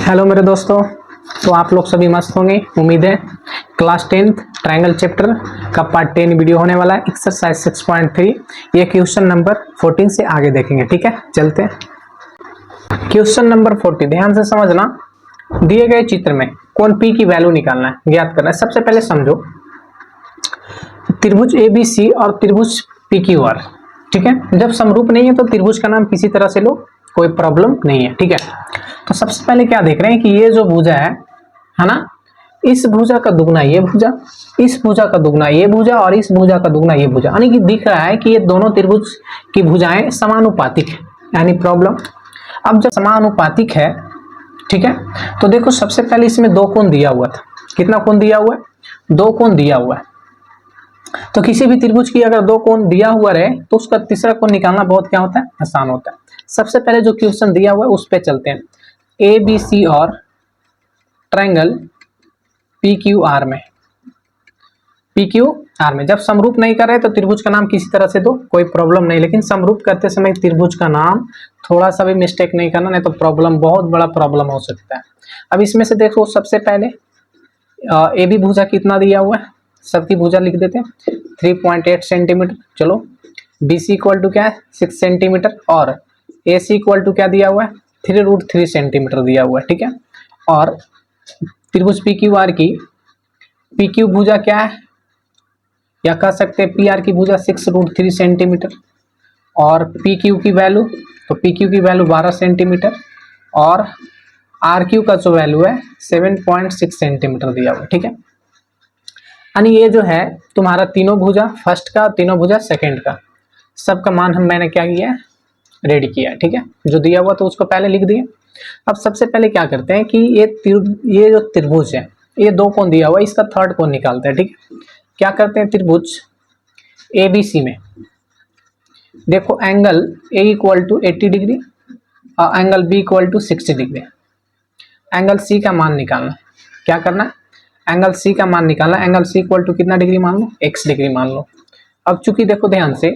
Hello मेरे दोस्तों, तो आप लोग सभी मस्त होंगे उम्मीद है। क्लास 10 ट्रायंगल चैप्टर का पार्ट 10 वीडियो होने वाला है। एक्सरसाइज 6.3 ये क्वेश्चन नंबर 14 से आगे देखेंगे। ठीक है, चलते हैं। क्वेश्चन नंबर 40 ध्यान से समझना। दिए गए चित्र में कौन पी की वैल्यू निकालना है, ज्ञात करना है। सबसे पहले समझो, त्रिभुज ABC और त्रिभुज PQR। ठीक है, जब समरूप नहीं है तो त्रिभुज का नाम किसी तरह से लो, कोई प्रॉब्लम नहीं है। ठीक है, तो सबसे पहले क्या देख रहे हैं कि ये जो भुजा है ना, इस भुजा का दुगना ये भुजा, इस भुजा का दुगना ये भुजा और इस भुजा का दुगना ये भुजा, यानी कि दिख रहा है कि ये दोनों त्रिभुज की भुजाएं समानुपातिक है, यानी प्रॉब्लम। अब जब समानुपातिक है, ठीक है, तो देखो सबसे पहले इसमें दो कोण दिया हुआ था। कितना कोण दिया हुआ है? दो कोण दिया हुआ है। तो किसी भी त्रिभुज की अगर दो कोण दिया हुआ रहे तो उसका तीसरा कोण निकालना बहुत क्या होता है, आसान होता है। सबसे पहले जो क्वेश्चन दिया हुआ है उस पे चलते हैं। ABC और ट्रायंगल PQR में जब समरूप नहीं कर रहे तो त्रिभुज का नाम किसी तरह से दो, कोई प्रॉब्लम नहीं। लेकिन समरूप करते समय त्रिभुज का नाम थोड़ा सा भी मिस्टेक नहीं करना, नहीं तो प्रॉब्लम, बहुत बड़ा प्रॉब्लम हो सकता है। अब इसमें से देखो, सबसे पहले AB भुजा कितना दिया हुआ है, सबकी भुजा लिख देते हैं 3.8 सेंटीमीटर। चलो, BC इक्वल टू क्या है 6 सेंटीमीटर और AC इक्वल टू क्या दिया हुआ है 3√3 सेंटीमीटर दिया हुआ है। ठीक है, और त्रिभुज PQR की PQ भुजा क्या है, या कह सकते हैं PR की भुजा 6√3 सेंटीमीटर और PQ की वैल्यू, तो PQ की वैल्यू 12 सेंटीमीटर और RQ का जो वैल्यू है 7.6 सेंटीमीटर दिया हुआ है। ठीक है, यानी ये जो है तुम्हारा तीनों भुजा फर्स्ट का, तीनों भुजा सेकंड का, सबका मान मैंने क्या किया है, रेडी किया है। ठीक है, जो दिया हुआ तो उसको पहले लिख दिए। अब सबसे पहले क्या करते हैं कि ये जो त्रिभुज है, ये दो कोण दिया हुआ है, इसका थर्ड कोण निकालते हैं। ठीक है, क्या करते हैं, त्रिभुज ABC में देखो angle A equal to 80 degree और angle B equal to 60 degree. Angle C का मान निकालना, क्या करना है, एंगल C का मान निकालना। एंगल C इक्वल टू कितना डिग्री मान लो, x डिग्री मान लो। अब चूंकि देखो ध्यान से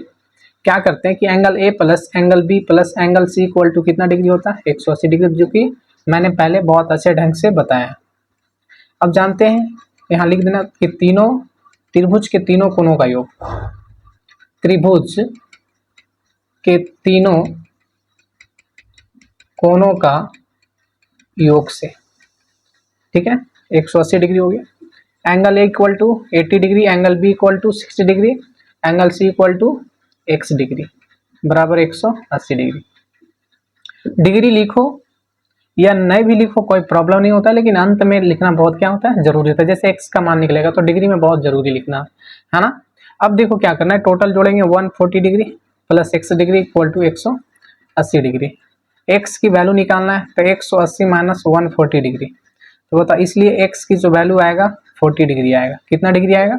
क्या करते हैं कि angle A plus angle B plus angle C equal to कितना डिग्री होता है 180 डिग्री, जो कि मैंने पहले बहुत अच्छे ढंग से बताया। अब जानते हैं, यहाँ लिख देना कि तीनों त्रिभुज के तीनों कोणों का योग, त्रिभुज के तीनों कोणों का योग से, ठीक है, 180 डिग्री हो गया। Angle A equal to 80 degree, angle B equal to 60 degree, angle C equal to x degree बराबर 180 डिग्री। डिग्री लिखो या नहीं भी लिखो कोई प्रॉब्लम नहीं होता, लेकिन अंत में लिखना बहुत क्या होता है, जरूरी होता है। जैसे x का मान निकलेगा तो डिग्री में बहुत जरूरी लिखना है ना। अब देखो क्या करना है, टोटल जोड़ेंगे 140 degree plus x degree equal to 180 degree. x की वैल्यू निकालना है तो 180 माइनस 140 डिग्री, तो बता, इसलिए x की जो वैल्यू आएगा 40 डिग्री आएगा। कितना डिग्री आएगा,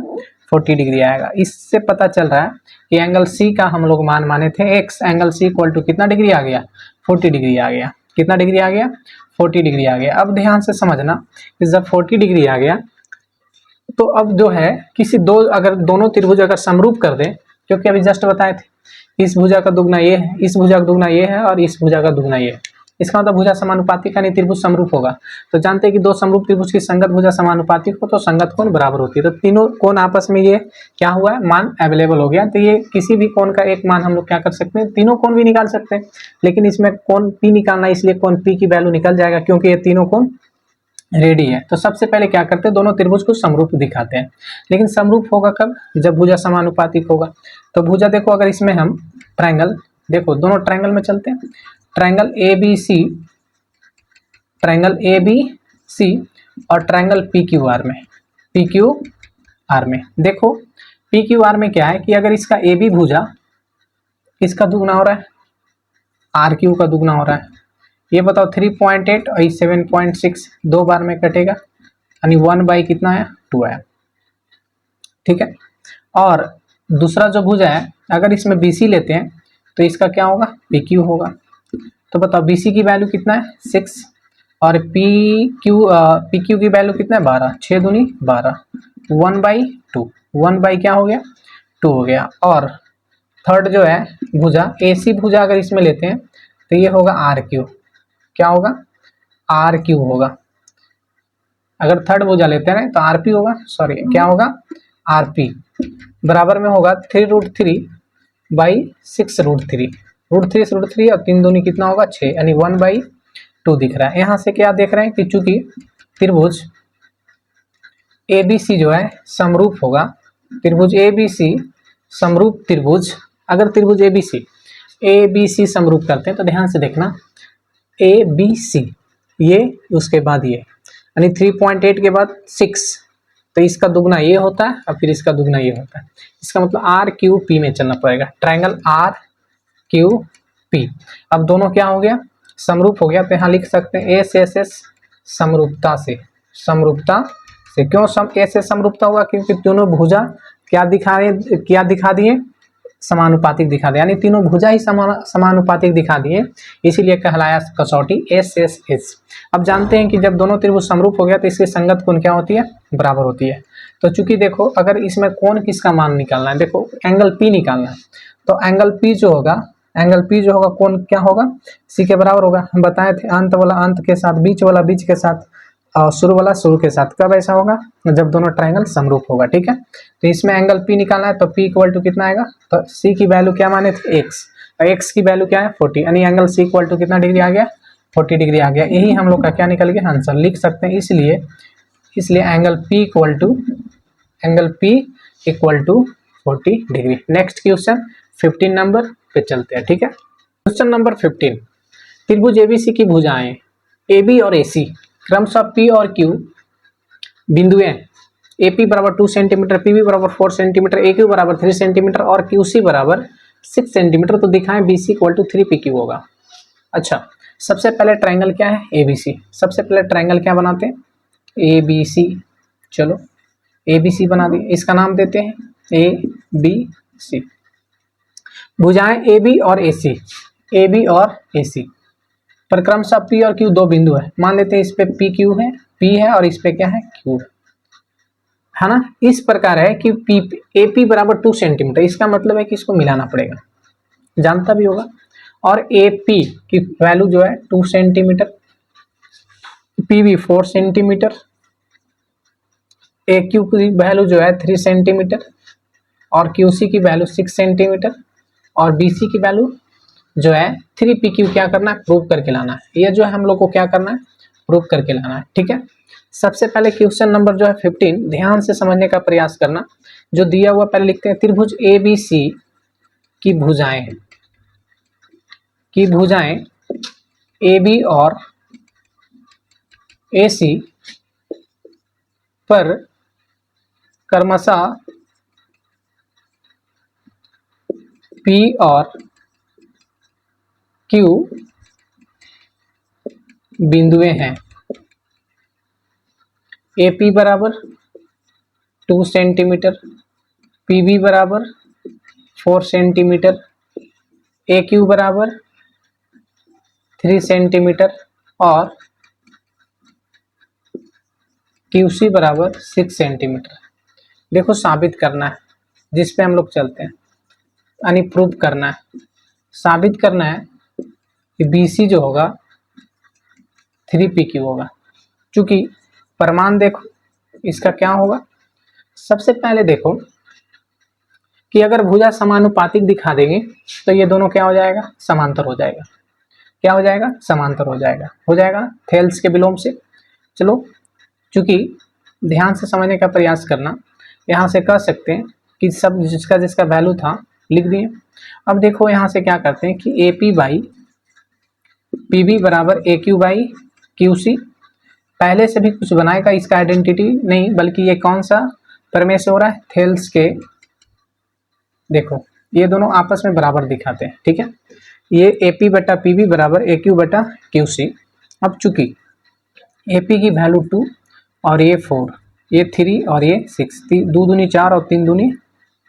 40 डिग्री आएगा। इससे पता चल रहा है कि एंगल C का हम लोग मान माने थे x, angle C equal to कितना डिग्री आ गया, 40 डिग्री आ गया। कितना डिग्री आ गया, 40 डिग्री आ गया। अब ध्यान से समझना कि जब 40 डिग्री आ गया तो अब जो है किसी दो, अगर दोनों त्रिभुज अगर समरूप कर दें, क्योंकि अभी जस्ट बताए थे, इस भुजा का दुगना ये है, इस भुजा का दुगना ये है और इस भुजा का दुगना ये है, इसका मतलब भुजा समानुपातिक यानी त्रिभुज समरूप होगा। तो जानते हैं कि दो समरूप त्रिभुज की संगत भुजा समानुपातिक हो तो संगत कोण बराबर होती है। तो तीनों कोण आपस में ये क्या हुआ है, मान अवेलेबल हो गया। तो ये किसी भी कोण का एक मान हम लोग क्या कर सकते हैं, तीनों कोण भी निकाल सकते हैं, लेकिन इसमें कोण P निकालना, इसलिए कोण P की वैल्यू निकल जाएगा क्योंकि ये तीनों कोण रेडी है। तो सबसे पहले क्या करते हैं, दोनों त्रिभुज को समरूप दिखाते हैं। लेकिन समरूप होगा कब, जब भुजा समानुपातिक होगा। तो भुजा देखो, अगर इसमें हम ट्रायंगल देखो, दोनों ट्रायंगल में चलते हैं। ट्रायंगल ABC और ट्रायंगल PQR में देखो, PQR में क्या है कि अगर इसका AB भुजा इसका दुगना हो रहा है, RQ का दुगना हो रहा है, ये बताओ 3.8 और 7.6 दो बार में कटेगा, यानी 1 कितना है 2 है। ठीक है, और दूसरा जो भुजा है अगर इसमें BC लेते हैं तो इसका क्या होगा, PQ होगा। तो बताओ BC की वैल्यू कितना है 6 और PQ की वैल्यू कितना है 12, 6 दूनी 12, 1/2, 1 क्या हो गया 2 हो गया। और थर्ड जो है भुजा AC भुजा अगर इसमें लेते हैं तो ये होगा RQ, क्या होगा आर क्यू होगा। अगर थर्ड भुजा लेते हैं तो आर पी होगा, सॉरी क्या होगा, आर पी बराबर में होगा 3√3/6√3। √3 से √3 और 3 दूनी कितना होगा 6, यानी 1/2 दिख रहा है। यहाँ से क्या देख रहे हैं कि चूंकि त्रिभुज ए बी सी जो है समरूप होगा, त्रिभुज ए बी सी समरूप त्रिभुज, अगर त्रिभुज ए बी सी समरूप करते हैं तो ध्यान से देखना, ए बी सी ये उसके बाद ये, यानी 3.8 के बाद 6, तो इसका दुगना ये होता है और फिर इसका दुगना ये होता है। इसका मतलब आर क्यू पी में चलना पड़ेगा, ट्रायंगल आर क्यू पी। अब दोनों क्या हो गया, समरूप हो गया, तो यहाँ लिख सकते हैं एस एस एस समरूपता से, समरूपता से। क्यों एस से समरूपता हुआ, क्योंकि दोनों भुजा क्या दिखा दिए, समानुपातिक दिखा दिए, यानी तीनों भुजा ही समानुपातिक दिखा दिए, इसीलिए कहलाया कसौटी एस एस एस। अब जानते हैं कि जब दोनों त्रिभुज समरूप हो गया तो इसकी संगत कोण क्या होती है, बराबर होती है। तो चूंकि देखो अगर इसमें कोण किसका मान निकालना है, देखो एंगल पी निकालना है, तो एंगल पी जो होगा, कोण क्या होगा, सी के बराबर होगा। हम बताए थे अंत वाला अंत के साथ, बीच वाला बीच के साथ और शुरू वाला शुरू के साथ। कब ऐसा होगा, जब दोनों ट्रायंगल समरूप होगा। ठीक है, तो इसमें एंगल पी निकालना है, तो पी इक्वल टू कितना आएगा, तो सी की वैल्यू क्या माने थे एक्स, और एक्स की वैल्यू क्या है 40, यानी एंगल सी इक्वल टू कितना डिग्री आ गया, 40 डिग्री आ गया। यही हम लोग का क्या निकल गया, आंसर लिख सकते हैं। इसलिए angle P equal to 40 degree. Next question 15 number पे चलते हैं। ठीक है, क्वेश्चन नंबर 15, त्रिभुज एबीसी की भुजाएं AB और AC क्रमशः P और Q बिंदुएं AP बराबर 2 सेंटीमीटर, PB बराबर 4 सेंटीमीटर, AQ बराबर 3 सेंटीमीटर और QC बराबर 6 सेंटीमीटर, तो दिखाएं BC इक्वल टू 3PQ होगा। अच्छा, सबसे पहले ट्रायंगल क्या है, ABC। सबसे पहले ट्रायंगल क्या बनाते हैं, ABC। चलो ABC बना दिए, इसका नाम देते हैं ABC। भुजाएं AB और AC पर क्रमशः P और Q दो बिंदु है। मान लेते हैं इस पे P है और इस पे क्या है Q है ना। इस प्रकार है कि AP बराबर 2 सेंटीमीटर, इसका मतलब है कि इसको मिलाना पड़ेगा, जानता भी होगा। और AP की वैल्यू जो है 2 सेंटीमीटर, PB 4 सेंटीमीटर, AQ की वैल्यू जो है 3 सेंटीमीटर और QC की वैल्यू 6 सेंटीमीटर और BC की वैल्यू जो है 3PQ क्या करना है, प्रूव करके लाना है। ये जो है हम लोग को क्या करना है, प्रूव करके लाना है। ठीक है, सबसे पहले क्वेश्चन नंबर जो है 15 ध्यान से समझने का प्रयास करना। जो दिया हुआ पहले लिखते हैं, त्रिभुज ABC की भुजाएं AB और AC पर क्रमशः P और Q बिंदुएं हैं। AP बराबर 2 सेंटीमीटर, PB बराबर 4 सेंटीमीटर, AQ बराबर 3 सेंटीमीटर और QC बराबर 6 सेंटीमीटर। देखो साबित करना है, जिस पे हम लोग चलते हैं, यानी प्रूव करना है, साबित करना है कि BC जो होगा 3PQ होगा। चूंकि प्रमाण देखो इसका क्या होगा, सबसे पहले देखो कि अगर भुजा समानुपातिक दिखा देंगे तो ये दोनों क्या हो जाएगा, समांतर हो जाएगा। क्या हो जाएगा, समांतर हो जाएगा थेल्स के विलोम से। चलो, चूंकि ध्यान से समझने का प्रयास करना, यहाँ से कह सकते हैं कि सब जिसका वैल्यू था लिख दिए। अब देखो यहाँ से क्या करते हैं कि AP बाई PB बराबर AQ बाई QC। पहले से भी कुछ बनाएगा, इसका आइडेंटिटी नहीं, बल्कि ये कौन सा प्रमेय से हो रहा है, थेल्स के। देखो ये दोनों आपस में बराबर दिखाते हैं। ठीक है, ये AP बटा PB बराबर AQ बटा QC। अब चूंकि AP की वैल्यू 2 और ये 4, ये 3 और ये 6, 2 दूनी 4 और 3 दूनी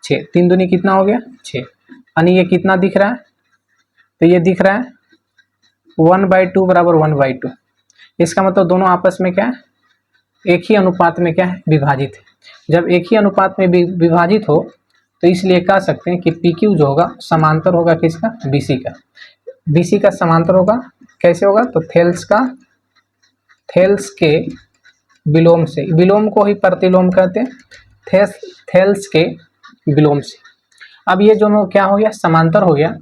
6, 3 दूनी कितना हो गया 6, यानी ये कितना दिख रहा है, तो ये दिख रहा है 1/2 बराबर 1/2। इसका मतलब दोनों आपस में क्या है, एक ही अनुपात में क्या है, विभाजित है। जब एक ही अनुपात में विभाजित हो तो इसलिए कह सकते हैं कि PQ जो होगा समांतर होगा किसका, BC का। BC का समांतर होगा, कैसे होगा, तो थेल्स का थेल्स के विलोम से, विलोम को ही प्रतिलोम कहते हैं, थेल्स के विलोम से। अब ये दोनों क्या हो गया, समांतर हो गया,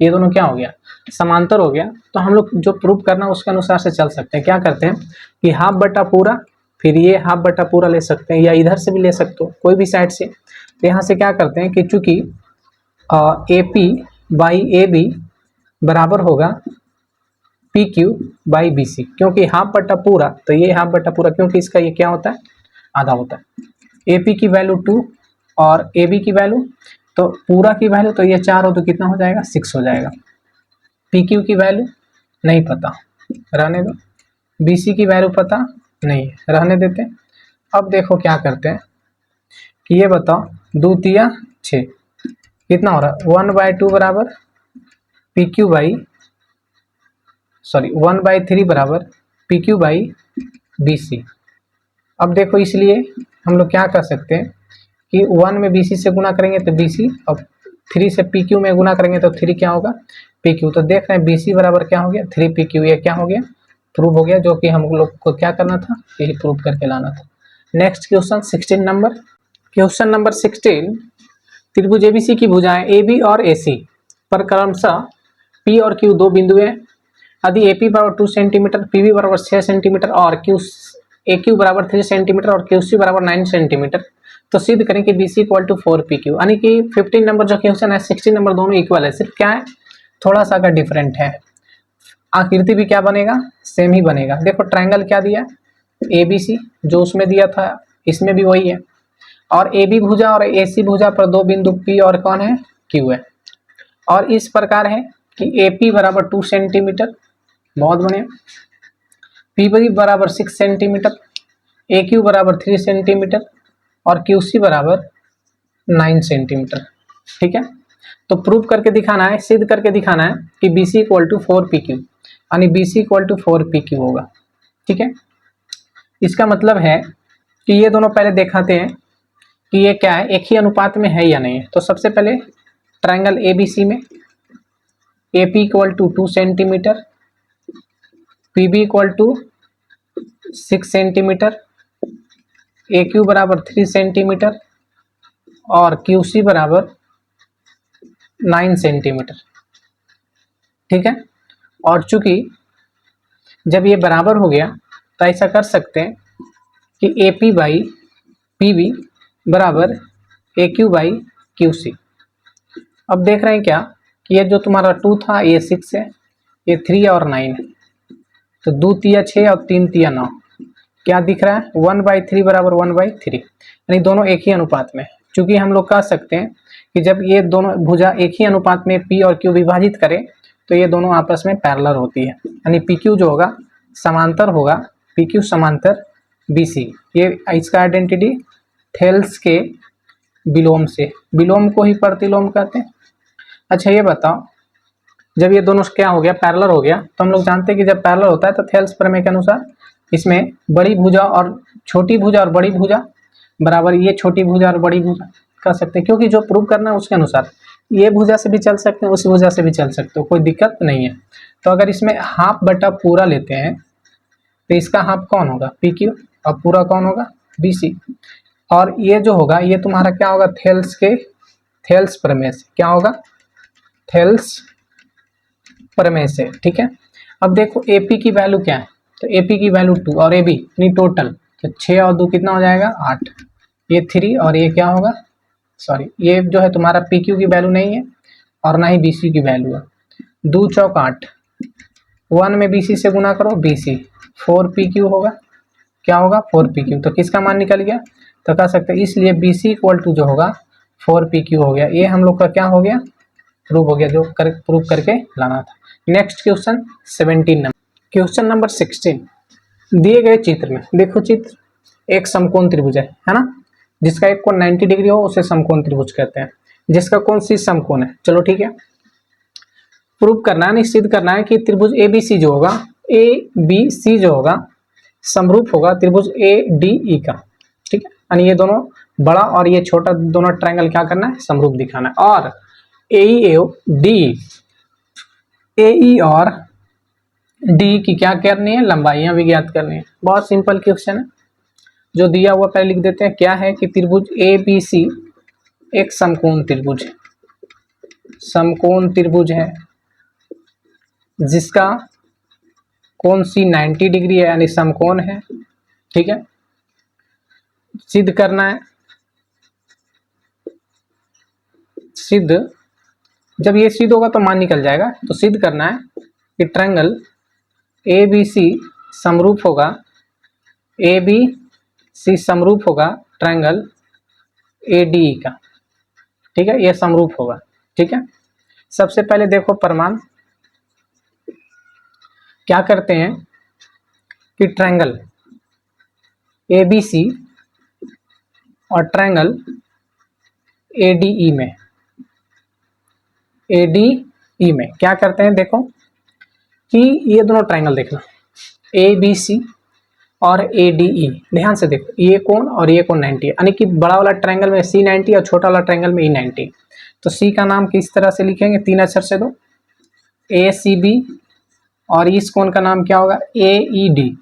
ये दोनों क्या हो गया, समांतर हो गया। तो हम लोग जो प्रूव करना उसके अनुसार से चल सकते हैं। क्या करते हैं कि हाफ बटा पूरा, फिर ये हाफ बटा पूरा ले सकते हैं, या इधर से भी ले सकते हो कोई भी साइड से। तो यहाँ से क्या करते हैं कि चूंकि A P by A B बराबर होगा P Q by B C, क्योंकि हाफ बटा पूरा, तो ये हाफ बटा पूरा, क्योंकि इसका ये क्या होता है, आधा होता है। ए पी की वैल्यू 2 और ए बी की वैल्यू, तो पूरा की वैल्यू, तो ये 4 हो तो कितना हो जाएगा, 6 हो जाएगा। पी क्यू की वैल्यू नहीं पता, रहने दो। बी सी की वैल्यू पता नहीं, रहने देते। अब देखो क्या करते हैं कि ये बताओ, 2 तिया 6 कितना हो रहा है, 1/2 बराबर पी क्यू बाई, सॉरी 1/3 बराबर P Q by B C. अब देखो, इसलिए हम लोग क्या कर सकते हैं कि 1 में बी सी से गुना करेंगे तो बी सी, और 3 से पी क्यू में गुना करेंगे तो 3 क्या होगा, पी क्यू। तो देख रहे हैं बी सी बराबर क्या हो गया, 3 पी क्यू। ये क्या हो गया, प्रूव हो गया, जो कि हम लोग को क्या करना था, यही प्रूव करके लाना था। Next question 16 number, question number 16, त्रिभुज एबीसी की भुजाएं ए बी और ए सी पर क्रमशः पी और क्यू दो बिंदु हैं। यदि ए पी बराबर 2 सेंटीमीटर, पी बी बराबर 6 सेंटीमीटर और क्यू ए क्यू बराबर 3 सेंटीमीटर और क्यू सी बराबर 9 सेंटीमीटर, तो सिद्ध करें कि B C equal to 4 P Q. यानी कि 15 नंबर जो क्वेश्चन है, 16 नंबर दोनों इक्वल है, सिर्फ क्या है, थोड़ा सा का डिफरेंट है। आकृति भी क्या बनेगा, सेम ही बनेगा। देखो ट्रायंगल क्या दिया, ए बी सी, जो उसमें दिया था इसमें भी वही है, और ए बी भुजा और ए सी भुजा पर दो बिंदु पी और कौन है, क्यू है। और इस प्रकार है कि ए पी बराबर 2 सेंटीमीटर, बहुत बढ़िया, पी बी बराबर 6 सेंटीमीटर, ए क्यू बराबर 3 सेंटीमीटर और क्यू सी बराबर 9 सेंटीमीटर। ठीक है, तो प्रूव करके दिखाना है, सिद्ध करके दिखाना है कि B C equal to 4 P Q, यानी B C equal to 4 P Q होगा। ठीक है, इसका मतलब है कि ये दोनों पहले दिखाते हैं कि ये क्या है, एक ही अनुपात में है या नहीं है। तो सबसे पहले ट्रायंगल ए बी सी में A P equal to 2 centimetre, P B equal to 6 centimetre, A Q बराबर 3 सेंटीमीटर और क्यू सी बराबर 9 सेंटीमीटर। ठीक है, और चूंकि जब ये बराबर हो गया तो ऐसा कर सकते हैं कि A P by P B बराबर A Q by Q C. अब देख रहे हैं क्या कि ये जो तुम्हारा 2 था ये 6 है, ये 3 और 9 है, तो 2 तिया 6 और 3 तिया 9, क्या दिख रहा है, 1/3 बराबर 1/3, यानी दोनों एक ही अनुपात में। चूंकि हम लोग कह सकते हैं कि जब ये दोनों भुजा एक ही अनुपात में पी और क्यू विभाजित करें तो ये दोनों आपस में पैरेलल होती है, यानी पी क्यू जो होगा समांतर होगा, पी क्यू समांतर बी सी। ये इसका आइडेंटिटी थेल्स के विलोम से, विलोम को ही प्रतिलोम कहते हैं। अच्छा ये बताओ, जब ये दोनों क्या हो गया, पैरेलल हो गया, तो हम लोग जानते हैं कि जब पैरेलल होता है तो थेल्स प्रमेय के अनुसार इसमें बड़ी भुजा और छोटी भुजा और बड़ी भुजा बराबर ये छोटी भुजा और बड़ी भुजा कर सकते हैं, क्योंकि जो प्रूव करना है उसके अनुसार ये भुजा से भी चल सकते हैं, उस भुजा से भी चल सकते हो, कोई दिक्कत नहीं है। तो अगर इसमें हाफ बटा पूरा लेते हैं तो इसका हाफ कौन होगा, पी क्यू, और पूरा कौन होगा, बी सी। और ये जो होगा ये तुम्हारा क्या होगा, थेल्स प्रमेय से, क्या होगा, थेल्स प्रमेय से। ठीक है, अब देखो ए पी की वैल्यू क्या है, तो ए पी की वैल्यू 2 और ए बी यानी टोटल, तो 6 और 2 कितना हो जाएगा, 8, ये 3 और ये क्या होगा, सॉरी ये जो है तुम्हारा पी क्यू की वैल्यू नहीं है और ना ही बी सी की वैल्यू है, 2 चौक 8, 1 में बी सी से गुना करो, बी सी 4 पी क्यू होगा, क्या होगा, 4 पी क्यू। तो किसका मान निकल गया, तो कह सकते हैं इसलिए बी सी इक्वल टू जो होगा 4 पी क्यू हो गया। ये हम लोग का क्या हो गया, प्रूव हो गया, जो प्रूव करके लाना था। Next question 17 number, question number 16, दिए गए चित्र में देखो, चित्र एक समकोण त्रिभुज है ना, जिसका एक कोण 90 डिग्री हो उसे समकोण त्रिभुज कहते हैं, जिसका कोण सी समकोण है। चलो ठीक है, प्रूव करना है, निश्चित करना है कि त्रिभुज ए बी सी जो होगा, ए बी सी जो होगा समरूप होगा त्रिभुज ए डी ई का। ठीक है, यानी ये दोनों बड़ा और ये छोटा दोनों ट्रायंगल क्या करना है, समरूप दिखाना है। और ए ई डी, ए ई और डी की क्या करनी है, लंबाइयां भी ज्ञात करनी है। बहुत सिंपल क्वेश्चन है, जो दिया हुआ पहले लिख देते हैं। क्या है कि त्रिभुज ए बी सी एक समकोण त्रिभुज है, समकोण त्रिभुज है जिसका कोण सी 90 डिग्री है, यानी समकोण है। ठीक है, सिद्ध करना है। सिद्ध, जब ये सिद्ध होगा तो मान निकल जाएगा, तो सिद्ध करना है कि ट्रायंगल ए बी सी समरूप होगा, ए बी सी समरूप होगा ट्रायंगल ए डी ई का। ठीक है, ये समरूप होगा। ठीक है, सबसे पहले देखो प्रमाण क्या करते हैं कि ट्रायंगल ए बी सी और ट्रायंगल ए डी ई में, ए डी ई में क्या करते हैं, देखो कि ये दोनों ट्रायंगल देखना, ए बी सी और ए डी ई, ध्यान से देखो, ये कोण और ये कोण 90 है, यानी कि बड़ा वाला ट्रायंगल में सी 90 और छोटा वाला ट्रायंगल में ई 90। तो सी का नाम किस तरह से लिखेंगे, 3 अक्षर से दो, ए सी बी, और इस कोण का नाम क्या होगा, ए ई डी,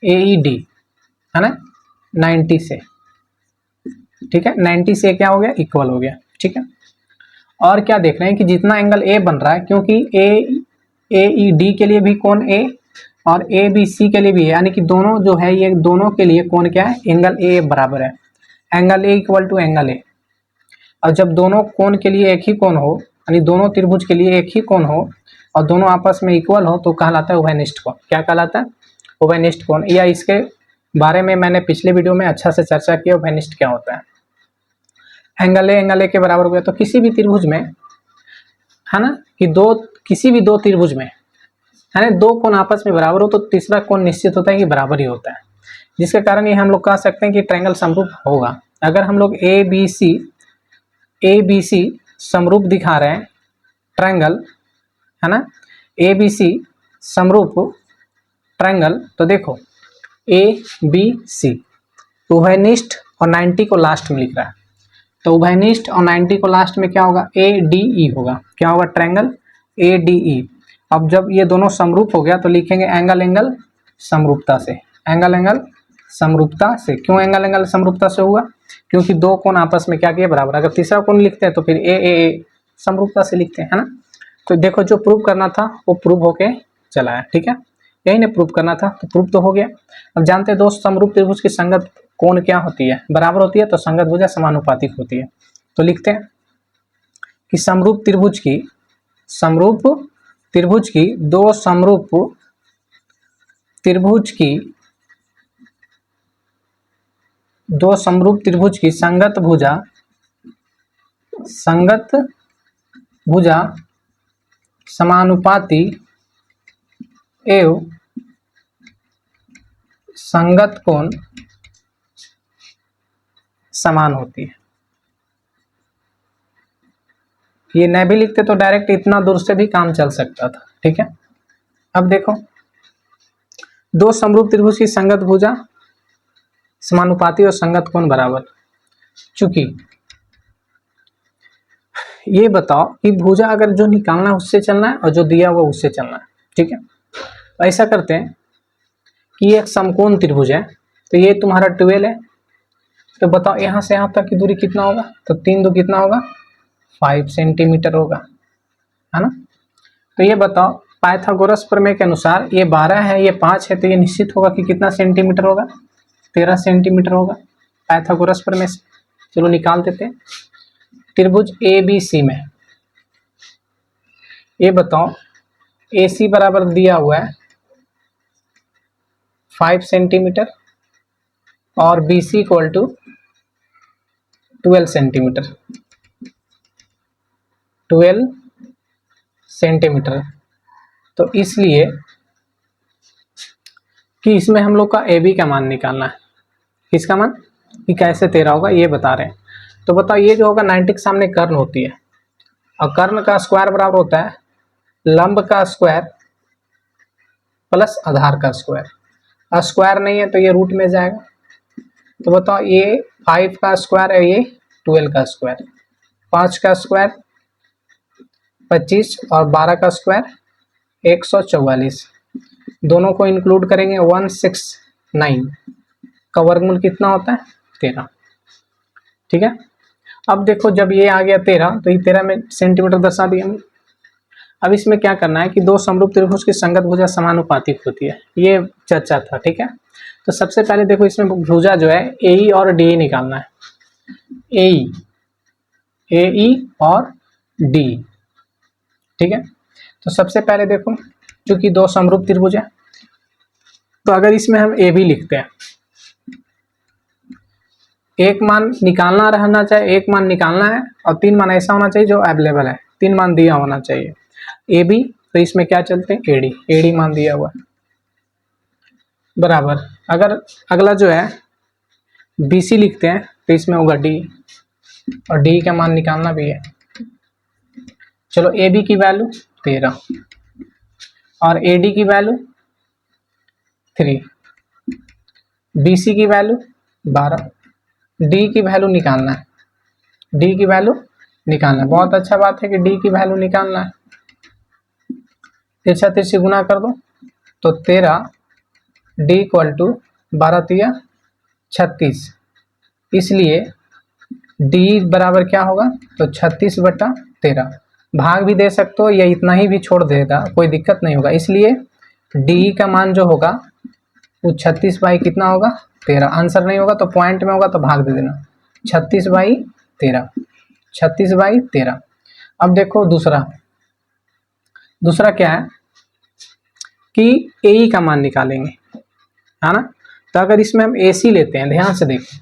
ए ई डी, है ना, 90 से। ठीक है, 90 से क्या हो गया, इक्वल हो गया। ठीक है, और क्या देख रहे हैं कि जितना एंगल ए बन रहा है, क्योंकि ए ई डी के लिए भी कोण ए और ए बी सी के लिए भी है, यानी कि दोनों जो है ये दोनों के लिए कोण क्या है, एंगल ए बराबर है, angle A equal to angle A. और जब दोनों कोण के लिए एक ही कोण हो, यानी दोनों त्रिभुज के लिए एक ही कोण हो और दोनों आपस में इक्वल हो, तो कहलाता है उभयनिष्ठ कोण। क्या कहलाता है, उभयनिष्ठ कोण। या इसके बारे में मैंने पिछले वीडियो में अच्छा से चर्चा की, उभयनिष्ठ क्या होता है। एंगल ए के बराबर हो गया, तो किसी भी त्रिभुज में, है ना, कि किसी भी दो त्रिभुज में, है ना, दो कोण आपस में बराबर हो तो तीसरा कोण निश्चित होता है कि बराबर ही होता है, जिसके कारण ये हम लोग कह सकते हैं कि ट्रायंगल समरूप होगा। अगर हम लोग ए बी सी समरूप दिखा रहे हैं ट्रायंगल, है ना, ए बी सी समरूप ट्रायंगल, तो देखो ए बी सी उभयनिष्ठ और 90 को लास्ट में लिख रहा है, तो उभयनिष्ठ और 90 को लास्ट में क्या होगा, ए डी ई होगा। क्या होगा, ट्रायंगल ए डी ई। अब जब ये दोनों समरूप हो गया तो लिखेंगे एंगल समरूपता से, एंगल समरूपता से। क्यों एंगल समरूपता से हुआ, क्योंकि दो कोण आपस में क्या किए, बराबर। अगर तीसरा कोण लिखते हैं तो फिर ए समरूपता से लिखते हैं, है ना। तो देखो जो प्रूव करना था वो प्रूव होके चला है। ठीक है, यही ने प्रूव करना था, तो प्रूव तो हो गया। अब जानते हैं दोस्त, समरूप त्रिभुज की संगत कोण क्या होती है, बराबर होती है, तो संगत भुजा समानुपातिक होती है। तो लिखते हैं कि समरूप त्रिभुज की दो समरूप त्रिभुज की संगत भुजा समानुपाती एवं संगत कोण समान होती है। ये न भी लिखते तो डायरेक्ट इतना दूर से भी काम चल सकता था। ठीक है, अब देखो, दो समरूप त्रिभुज की संगत भुजा समानुपाती और संगत कोण बराबर। चूंकि ये बताओ कि भुजा अगर जो निकालना है उससे चलना है और जो दिया हुआ उससे चलना है। ठीक है, तो ऐसा करते हैं कि एक समकोण त्रिभुज है, तो ये तुम्हारा 12 है, तो बताओ यहाँ से यहाँ तक की दूरी कितना होगा, तो 3 दो कितना होगा, 5 सेंटीमीटर होगा, है ना। तो ये बताओ पाइथागोरस प्रमेय के अनुसार ये 12 है, ये 5 है, तो ये निश्चित होगा कि कितना सेंटीमीटर होगा, 13 सेंटीमीटर होगा पाइथागोरस प्रमेय से। चलो निकाल देते हैं। त्रिभुज ए बी सी में ये बताओ ए सी बराबर दिया हुआ है 5 सेंटीमीटर और B C equal to 12 centimetre, 12 centimetre. तो इसलिए कि इसमें हम लोग का ए बी का मान निकालना है। किसका मान, कि कैसे 13 होगा ये बता रहे हैं। तो बताओ ये जो होगा 90 के सामने कर्ण होती है, और कर्ण का स्क्वायर बराबर होता है लंब का स्क्वायर प्लस आधार का स्क्वायर। और स्क्वायर नहीं है तो ये रूट में जाएगा। तो बताओ ये 5 का स्क्वायर है, ये 12 का स्क्वायर, 5 का स्क्वायर 25 और 12 का स्क्वायर 144, दोनों को इंक्लूड करेंगे 169 का वर्गमूल कितना होता है 13। ठीक है, अब देखो जब ये आ गया 13 तो ये 13 में सेंटीमीटर दर्शा दिया हमने। अब इसमें क्या करना है कि दो समरूप त्रिभुज की संगत भुजा समानुपातिक होती है, ये चर्चा था। ठीक है, तो सबसे पहले देखो इसमें भुजा जो है ए और डी निकालना है, ए और डी। ठीक है, तो सबसे पहले देखो चूंकि दो समरूप त्रिभुज है तो अगर इसमें हम ए बी लिखते हैं, एक मान निकालना रहना चाहिए, एक मान निकालना है और 3 मान ऐसा होना चाहिए जो अवेलेबल है, 3 मान दिया होना चाहिए। ए बी तो इसमें क्या चलते हैं एडी मान दिया हुआ बराबर। अगर अगला जो है बीसी लिखते हैं तो इसमें होगा डी और डी का मान निकालना भी है। चलो ए बी की वैल्यू 13 और ए डी की वैल्यू 3, बीसी की वैल्यू 12, डी की वैल्यू निकालना है, डी की वैल्यू निकालना है। बहुत अच्छा बात है कि डी की वैल्यू निकालना है। तिरछा तिरछी गुना कर दो तो 13 डी इक्वल टू 12 तिया 36, इसलिए डी बराबर क्या होगा तो 36/13। भाग भी दे सकते हो या इतना ही भी छोड़ देगा, कोई दिक्कत नहीं होगा। इसलिए डी का मान जो होगा वो 36 बाई कितना होगा 13। आंसर नहीं होगा तो पॉइंट में होगा तो भाग दे देना, 36/13, 36/13। अब देखो दूसरा क्या है कि ए का मान निकालेंगे, है ना। तो अगर इसमें हम AC लेते हैं, ध्यान से देखें,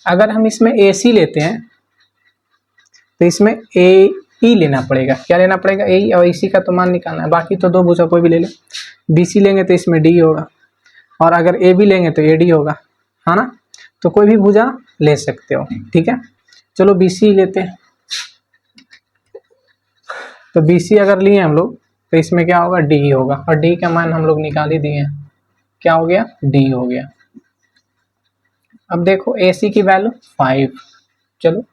अगर हम इसमें AC लेते हैं तो इसमें AE लेना पड़ेगा। क्या लेना पड़ेगा AE, और इसी का तो मान निकालना है। बाकी तो दो भुजा कोई भी ले ले, BC लेंगे तो इसमें D होगा और अगर AB लेंगे तो AD होगा, है ना। तो कोई भी भुजा ले सकते हो। ठीक है, चलो BC लेते हैं। तो BC अगर लिए हम लोग तो इसमें क्या होगा D होगा और D का मान हम लोग निकाल ही दिए हैं, क्या हो गया D हो गया। अब देखो AC की वैल्यू 5, चलो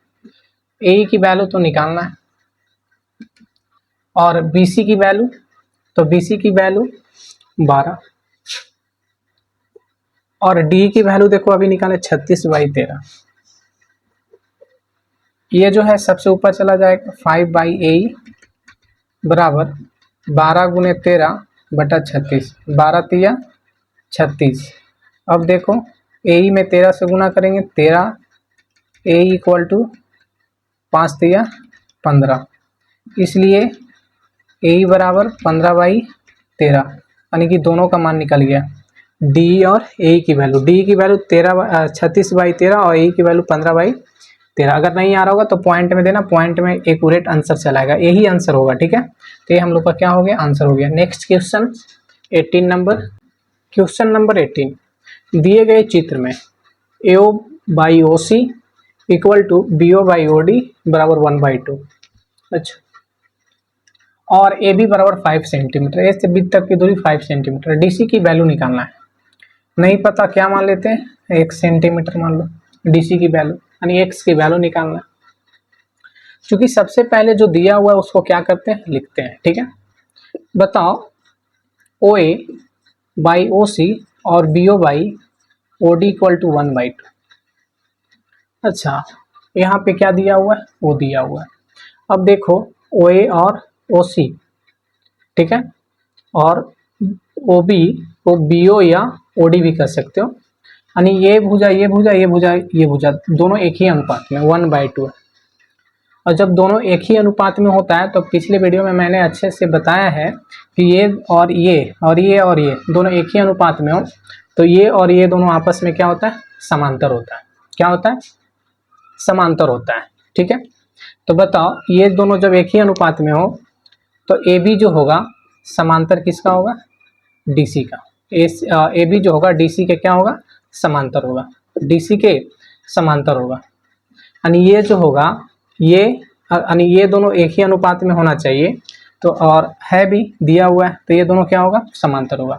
AE की वैल्यू तो निकालना है और BC की वैल्यू, तो BC की वैल्यू 12 और D की वैल्यू देखो अभी निकाले 36/13। ये जो है सबसे ऊपर चला जाएगा 5/AE बराबर 12 गुने 13/36, 12 तिया 36। अब देखो AE में 13 से गुना करेंगे 13, AE इक्वल टू 5 तिया 15, इसलिए AE बराबर 15/13, यानी कि दोनों का मान निकल गया। D और AE की वैल्यू, D की वैल्यू 36/13 और AE की वैल्यू 15/13। अगर नहीं आ रहा होगा तो पॉइंट में देना, पॉइंट में एक्यूरेट आंसर चलाएगा, यही आंसर होगा। ठीक है, तो ये हम लोग का क्या हो गया आंसर हो गया। Next question 18 number, question number 18, दिए गए चित्र में AO/OC इक्वल टू BO/OD बराबर 1/2। अच्छा, और AB बराबर 5 सेंटीमीटर, ए से B तक की दूरी 5 सेंटीमीटर। DC की वैल्यू निकालना है, नहीं पता क्या मान लेते हैं 1 सेंटीमीटर मान लो DC की वैल्यू, यानी X की वैल्यू निकालना है। क्योंकि सबसे पहले जो दिया हुआ है उसको क्या करते हैं लिखते हैं। ठीक है, बताओ OA/OC और BO/OD इक्वल टू 1/2। अच्छा, यहाँ पे क्या दिया हुआ है वो दिया हुआ है। अब देखो OA और OC, ठीक है, और OB को BO या OD भी कर सकते हो, यानी ये भुजा ये भुजा ये भुजा ये भुजा दोनों एक ही अनुपात में 1/2 है। और जब दोनों एक ही अनुपात में होता है तो पिछले वीडियो में मैंने अच्छे से बताया है कि ये और ये और ये और ये दोनों एक ही अनुपात में हो तो ये और ये दोनों आपस में क्या होता है समांतर होता है। क्या होता है समांतर होता है। ठीक है, तो बताओ ये दोनों जब एक ही अनुपात में हो तो AB जो होगा समांतर किसका होगा DC का। AB जो होगा DC के क्या होगा समांतर होगा, DC के समांतर होगा। यानी ये जो होगा ये, यानी ये दोनों एक ही अनुपात में होना चाहिए, तो और है भी दिया हुआ है तो ये दोनों क्या होगा समांतर होगा।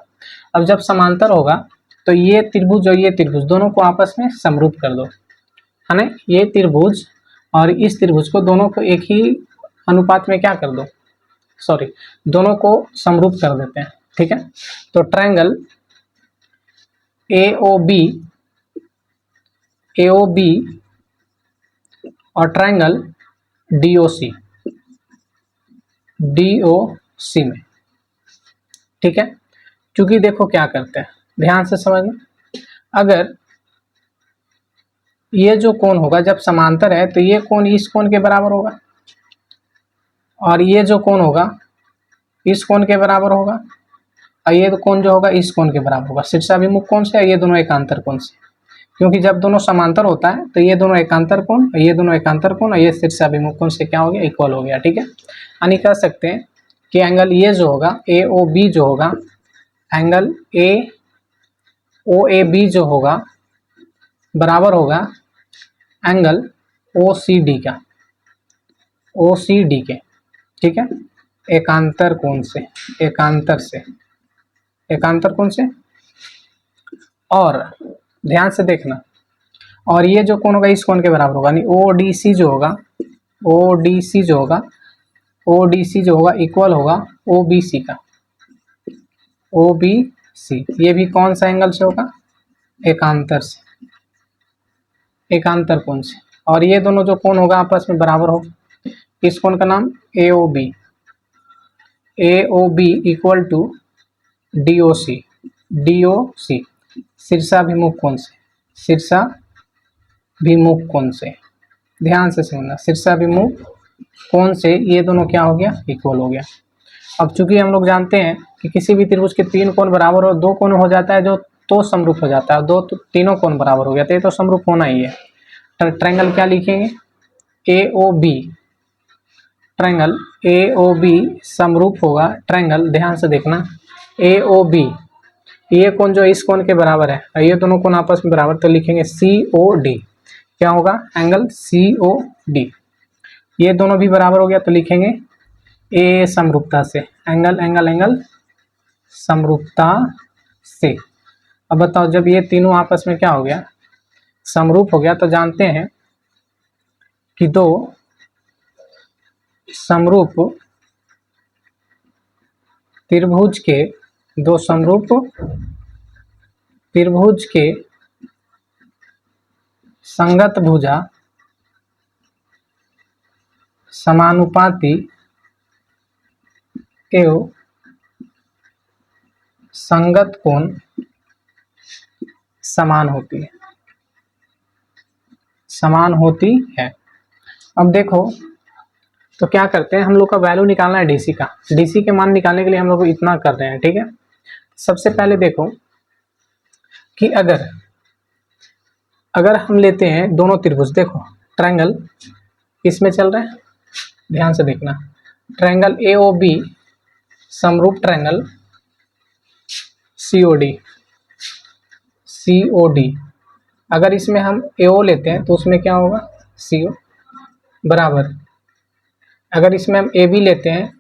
अब जब समांतर होगा तो ये त्रिभुज और ये त्रिभुज दोनों को आपस में समरूप कर दो, है ना। ये त्रिभुज और इस त्रिभुज को दोनों को एक ही अनुपात में क्या कर दो सॉरी, दोनों को समरूप कर देते हैं, ठीक है। तो ट्रायंगल AOB और ट्रायंगल DOC में, ठीक है। क्योंकि देखो क्या करते हैं, ध्यान से समझना, अगर ये जो कोण होगा जब समांतर है तो ये कोण इस कोण के बराबर होगा, और ये जो कोण होगा इस कोण के बराबर होगा, और ये कोण जो होगा इस कोण के बराबर होगा। शीर्षाभिमुख कोण से, ये दोनों एकांतर कोण से, क्योंकि जब दोनों समांतर होता है तो ये दोनों एकांतर कोण, ये दोनों एकांतर कोण, और ये शीर्षाभिमुख कोण से क्या हो गया, इक्वल हो गया, ठीक है। यानी कह सकते हैं कि एंगल ये जो होगा AOB जो होगा, एंगल OAB जो होगा बराबर होगा एंगल OCD के, ठीक है, एकांतर कोण से, एकांतर कोण से। और ध्यान से देखना, और ये जो कोण होगा इस कोण के बराबर होगा, यानी ODC जो होगा इक्वल होगा OBC का, OBC। ये भी कौन सा एंगल से होगा, एकांतर कोण से। और ये दोनों जो कोण होगा आपस में बराबर होगा, इस कोण का नाम AOB इक्वल टू DOC शीर्षाभिमुख कोण से, ध्यान से समझना, शीर्षाभिमुख कोण से ये दोनों क्या हो गया, इक्वल हो गया। अब चूंकि हम लोग जानते हैं कि किसी भी त्रिभुज के 3 कोण बराबर और 2 कोण हो जाता है जो तो समरूप हो जाता है, तीनों कोण बराबर हो गया तो ये तो समरूप होना ही है। ट्रायंगल क्या लिखेंगे, ट्रायंगल AOB समरूप होगा ट्रायंगल, ध्यान से देखना, AOB, ये कोण जो इस कोण के बराबर है, ये दोनों कोण आपस में बराबर, तो लिखेंगे COD, क्या होगा, एंगल COD। ये दोनों भी बराबर हो गया तो लिखेंगे A समरूपता से, एंगल समरूपता से। अब बताओ, जब ये तीनों आपस में क्या हो गया, समरूप हो गया, तो जानते हैं कि दो समरूप त्रिभुज के संगत भुजा समानुपाती एवं संगत कोण समान होती है। अब देखो, तो क्या करते हैं, हम लोग का वैल्यू निकालना है DC का। DC के मान निकालने के लिए हम लोग इतना कर रहे हैं, ठीक है। सबसे पहले देखो कि अगर हम लेते हैं दोनों त्रिभुज, देखो ट्रायंगल इसमें चल रहा है, ध्यान से देखना, ट्रायंगल AOB समरूप ट्रायंगल COD। अगर इसमें हम AO लेते हैं तो उसमें क्या होगा, CO बराबर। अगर इसमें हम AB लेते हैं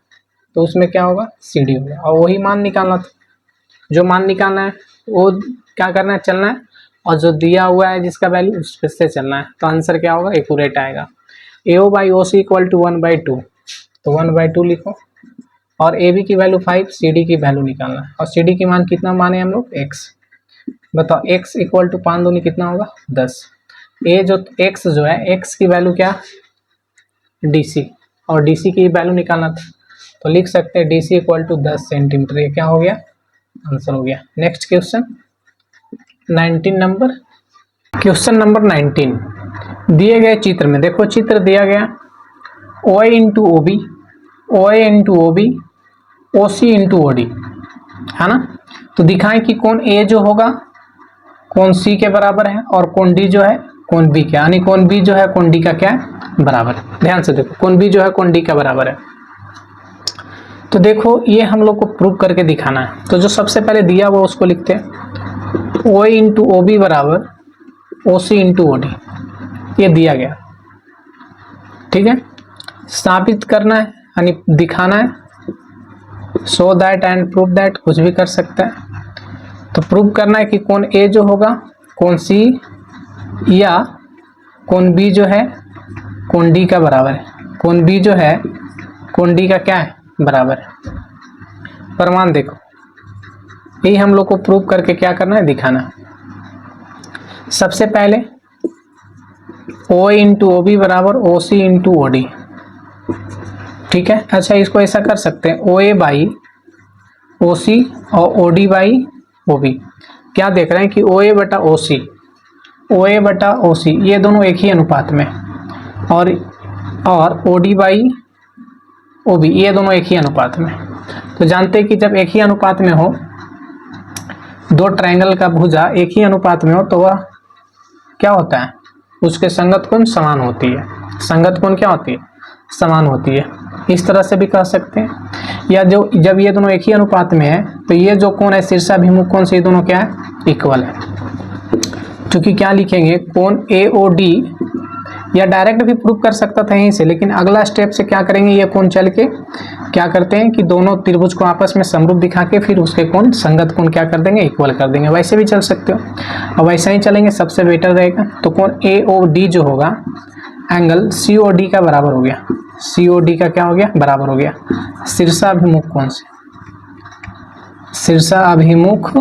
तो उसमें क्या होगा, CD होगा। और वही मान निकालना था, जो मान निकालना है वो क्या करना है, चलना है, और जो दिया हुआ है जिसका वैल्यू उस पर से चलना है, तो आंसर क्या होगा, एक्यूरेट आएगा। AO/OC इक्वल टू 1/2, तो 1/2 लिखो, और AB की वैल्यू 5, CD की वैल्यू निकालना है, और CD की मान कितना माने हम लोग, x। बताओ x इक्वल टू 5 दूनी कितना होगा, 10। x जो है, x की वैल्यू क्या, DC, और DC की वैल्यू निकालना था, तो लिख सकते हैं DC इक्वल टू 10 सेंटीमीटर। ये क्या हो गया, आंसर हो गया। Next question 19 number, question number 19 दिए गए चित्र में, देखो चित्र दिया गया OA into OB, OC into OD, है ना। तो दिखाएं कि कोण A जो होगा कोण C के बराबर है, और कोण D जो है कोण B का, यानी कोण B जो है कोण D का क्या है, बराबर है। ध्यान से देखो, कोण B जो है कोण D का बराबर है। तो देखो ये हम लोग को प्रूव करके दिखाना है। तो जो सबसे पहले दिया हुआ उसको लिखते हैं, OA इंटू OB बराबर OC इंटू OD, ये दिया गया, ठीक है। साबित करना है यानी दिखाना है, show that and prove that, कुछ भी कर सकता है। तो प्रूव करना है कि कोण A जो होगा कोण C या कोण B जो है कोण D का बराबर है। कोण B जो है कोण D का क्या है, बराबर है। प्रमाण देखो, यही हम लोग को प्रूव करके क्या करना है, दिखाना है। सबसे पहले ओ इंटू ओ बी बराबर ओ सी इंटू ओ डी, ठीक है। अच्छा, इसको ऐसा कर सकते हैं, ओ ए बाई ओ सी और O D by O B. क्या देख रहे हैं कि ओ ए बटा ओ सी, ओ ए बटा ओ सी ये दोनों एक ही अनुपात में, और O D by O B ये दोनों एक ही अनुपात में। तो जानते हैं कि जब एक ही अनुपात में हो, दो ट्रायंगल का भुजा एक ही अनुपात में हो, तो वह क्या होता है, उसके संगत कोण समान होती है। संगत कोण क्या होती है, समान होती है। इस तरह से भी कह सकते हैं, या जो जब ये दोनों एक ही अनुपात में है तो ये जो कोण है शीर्षाभिमुख कोण से ये दोनों क्या है, इक्वल है। क्योंकि क्या लिखेंगे, कोण ए ओ डी, या डायरेक्ट भी प्रूव कर सकता था यहीं से, लेकिन अगला स्टेप से क्या करेंगे, ये कोण चल के क्या करते हैं कि दोनों त्रिभुज को आपस में समरूप दिखा के फिर उसके कोण संगत कोण क्या कर देंगे, इक्वल कर देंगे। वैसे भी चल सकते हो, और वैसा ही चलेंगे, सबसे बेटर रहेगा। तो कोण ए ओ डी जो होगा, एंगल सी ओ डी का बराबर हो गया। सी ओ डी का क्या हो गया, बराबर हो गया शीर्षाभिमुख कोण से। शीर्षाभिमुख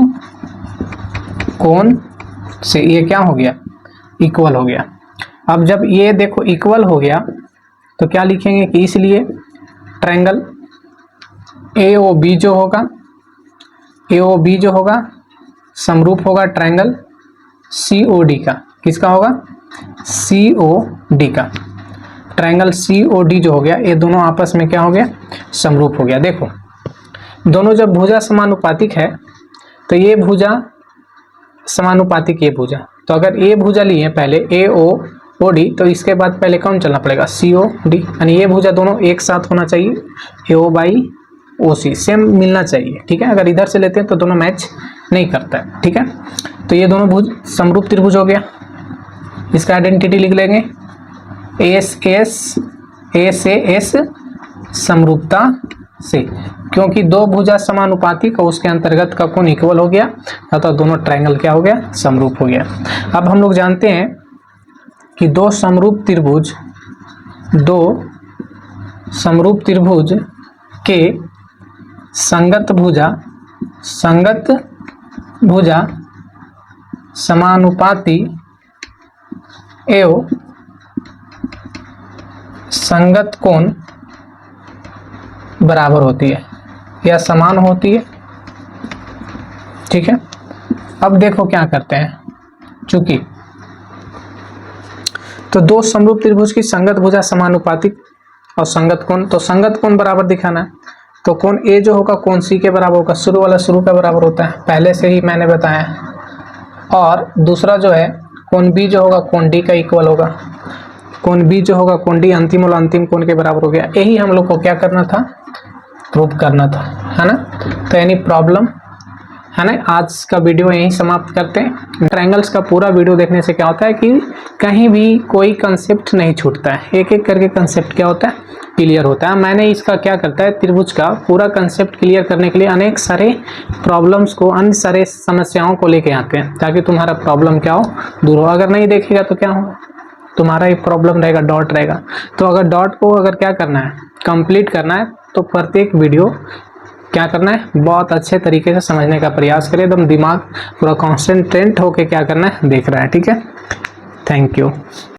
कोण से ये क्या हो गया, इक्वल हो गया। अब जब ये देखो इक्वल हो गया तो क्या लिखेंगे कि इसलिए ट्रायंगल ए ओ बी जो होगा, ए ओ बी जो होगा समरूप होगा ट्रायंगल सी ओ डी का। किसका होगा, सी ओ डी का। ट्रायंगल सी ओ डी जो हो गया, ये दोनों आपस में क्या हो गया, समरूप हो गया। देखो दोनों जब भुजा समानुपातिक है तो ये भुजा समानुपातिक ये भुजा, तो अगर ये भुजा लिए पहले ए ओ डी, तो इसके बाद पहले कौन चलना पड़ेगा, सी ओ डी, यानी ये भुजा दोनों एक साथ होना चाहिए, ए O by O C same मिलना चाहिए, ठीक है। अगर इधर से लेते हैं तो दोनों मैच नहीं करता है, ठीक है। तो ये दोनों भुज समरूप त्रिभुज हो गया। इसका आइडेंटिटी लिख लेंगे, एस एस ए से एस समरूपता से, क्योंकि दो भुजा समानुपातिक और उसके अंतर्गत का कोण इक्वल हो गया, अतः दोनों ट्रायंगल क्या हो गया, समरूप हो गया। अब हम लोग जानते हैं कि दो समरूप त्रिभुज के संगत भुजा समानुपाती एवं संगत कोण बराबर होती है या समान होती है, ठीक है। अब देखो क्या करते हैं, चूंकि तो दो समरूप त्रिभुज की संगत भुजा समानुपातिक और संगत कोण, तो संगत कोण बराबर दिखाना है। तो कोण ए जो होगा कोण सी के बराबर होगा, शुरू वाला शुरू का बराबर होता है, पहले से ही मैंने बताया। और दूसरा जो है कोण बी जो होगा कोण डी का इक्वल होगा। कोण बी जो होगा कोण डी अंतिम और अंतिम कोण के बराबर हो गया। यही हम लोग को क्या करना था, प्रूव करना था, है ना। तो यानी प्रॉब्लम है ना। आज का वीडियो यहीं समाप्त करते हैं। ट्रायंगल्स का पूरा वीडियो देखने से क्या होता है कि कहीं भी कोई कंसेप्ट नहीं छूटता है, एक एक करके कंसेप्ट क्या होता है, क्लियर होता है। मैंने इसका क्या करता है, त्रिभुज का पूरा कंसेप्ट क्लियर करने के लिए अनेक सारे प्रॉब्लम्स को, अन्य सारे समस्याओं को लेके आते हैं, ताकि तुम्हारा प्रॉब्लम क्या हो, दूर हो। अगर नहीं देखेगा तो क्या होगा, तुम्हारा एक प्रॉब्लम रहेगा, डॉट रहेगा। तो अगर डॉट को अगर क्या करना है, कंप्लीट करना है, तो प्रत्येक वीडियो क्या करना है, बहुत अच्छे तरीके से समझने का प्रयास करें। एकदम दिमाग पूरा कॉन्सेंट्रेट होके क्या करना है, देख रहा है, ठीक है। Thank you.